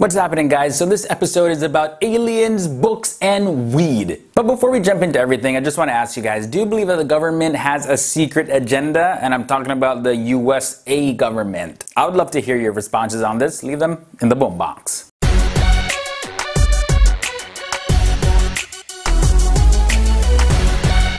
What's happening, guys? So this episode is about aliens, books, and weed. But before we jump into everything, I just want to ask you guys, do you believe that the government has a secret agenda? And I'm talking about the USA government. I would love to hear your responses on this. Leave them in the boombox.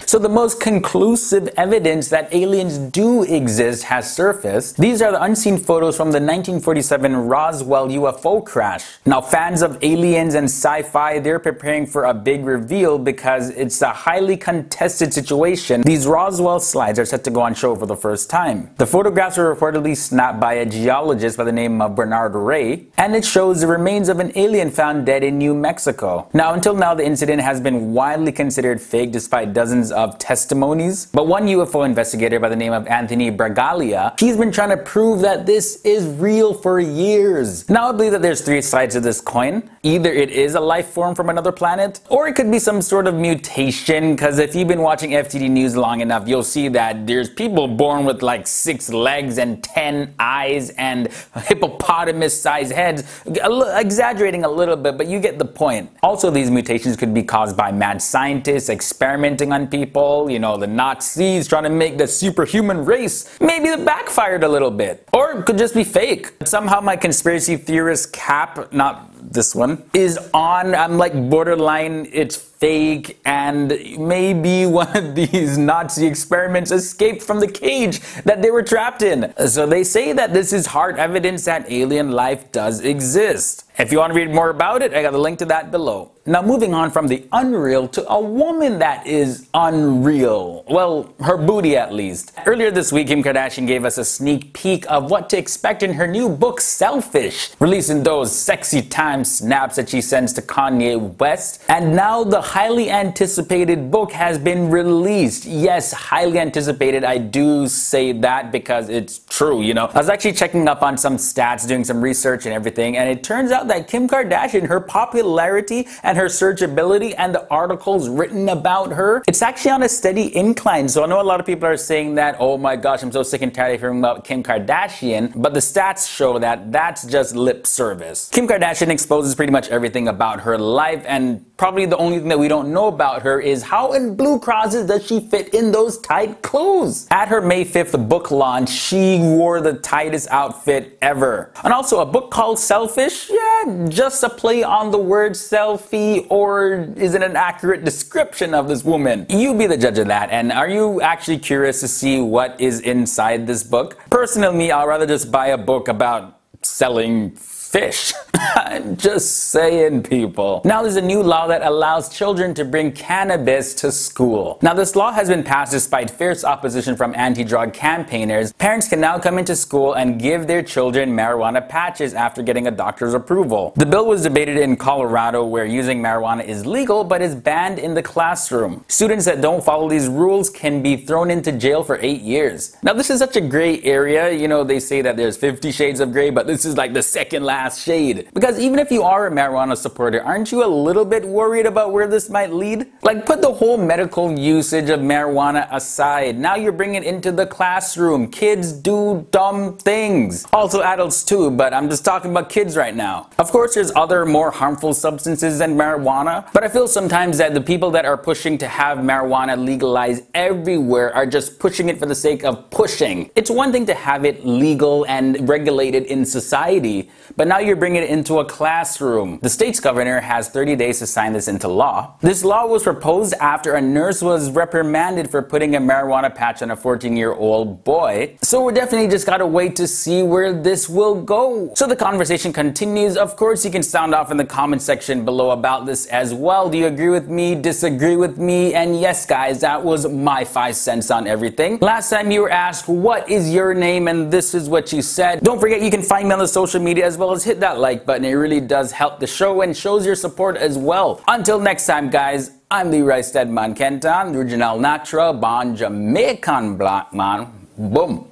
So the most conclusive evidence that aliens do exist has surfaced. These are the unseen photos from the 1947 Roswell UFO crash. Now, fans of aliens and sci-fi, they're preparing for a big reveal because it's a highly contested situation. These Roswell slides are set to go on show for the first time. The photographs were reportedly snapped by a geologist by the name of Bernard Ray, and it shows the remains of an alien found dead in New Mexico. Now, until now, the incident has been widely considered fake despite dozens of testimonies. But one UFO investigator by the name of Anthony Bragalia, he's been trying to prove that this is real for years. Now, I believe that there's three sides to this coin. Either it is a life form from another planet, or it could be some sort of mutation, because if you've been watching FTD News long enough, you'll see that there's people born with like 6 legs and 10 eyes and hippopotamus-sized heads. Exaggerating a little bit, but you get the point. Also, these mutations could be caused by mad scientists experimenting on people. You know, the Nazis trying to make the superhuman race. Maybe it backfired a little bit. Or it could just be fake. Somehow my conspiracy theorist cap, not this one, is on. I'm like borderline, it's fake, and maybe one of these Nazi experiments escaped from the cage that they were trapped in. So they say that this is hard evidence that alien life does exist. If you want to read more about it, I got a link to that below. Now, moving on from the unreal to a woman that is unreal. Well, her booty at least. Earlier this week, Kim Kardashian gave us a sneak peek of what to expect in her new book, Selfish, releasing those sexy time snaps that she sends to Kanye West. And now the highly anticipated book has been released. Yes, highly anticipated. I do say that because it's true, you know. I was actually checking up on some stats, doing some research and everything, and it turns out that Kim Kardashian, her popularity and her searchability and the articles written about her, it's actually on a steady incline. So I know a lot of people are saying that, oh my gosh, I'm so sick and tired of hearing about Kim Kardashian, but the stats show that that's just lip service. Kim Kardashian exposes pretty much everything about her life, and probably the only thing that we don't know about her is how in blue crosses does she fit in those tight clothes. At her May 5th book launch, she wore the tightest outfit ever. And also a book called Selfish, yeah, just a play on the word selfie, or is it an accurate description of this woman? You be the judge of that. And are you actually curious to see what is inside this book? Personally, I'd rather just buy a book about selling fish. I'm just saying, people. Now there's a new law that allows children to bring cannabis to school. Now this law has been passed despite fierce opposition from anti-drug campaigners. Parents can now come into school and give their children marijuana patches after getting a doctor's approval. The bill was debated in Colorado, where using marijuana is legal but is banned in the classroom. Students that don't follow these rules can be thrown into jail for 8 years. Now this is such a gray area. You know, they say that there's 50 shades of gray, but this is like the second last shade. Because even if you are a marijuana supporter, aren't you a little bit worried about where this might lead? Like, put the whole medical usage of marijuana aside. Now you're bringing it into the classroom. Kids do dumb things. Also adults too, but I'm just talking about kids right now. Of course, there's other more harmful substances than marijuana, but I feel sometimes that the people that are pushing to have marijuana legalized everywhere are just pushing it for the sake of pushing. It's one thing to have it legal and regulated in society, but now you're bringing it into a classroom. The state's governor has 30 days to sign this into law. This law was proposed after a nurse was reprimanded for putting a marijuana patch on a 14-year-old boy. So we definitely just gotta wait to see where this will go. So the conversation continues. Of course, you can sound off in the comment section below about this as well. Do you agree with me? Disagree with me? And yes, guys, that was my 5 cents on everything. Last time you were asked, what is your name? And this is what you said. Don't forget, you can find me on the social media as well as hit that like button. It really does help the show and shows your support as well. Until next time, guys, I'm Leroy Steadman Kenton, original natural born Jamaican black man. Boom.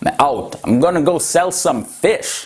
I'm out. I'm gonna go sell some fish.